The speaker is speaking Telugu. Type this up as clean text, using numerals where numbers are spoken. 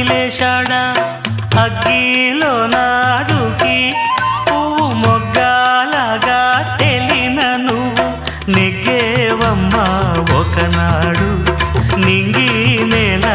వదిలేశాడా అగ్గిలో నాదుకి పువ్వు మొగ్గాలగా తెలిన నువ్వు నెగ్గేవమ్మా ఒకనాడు నింగి నేల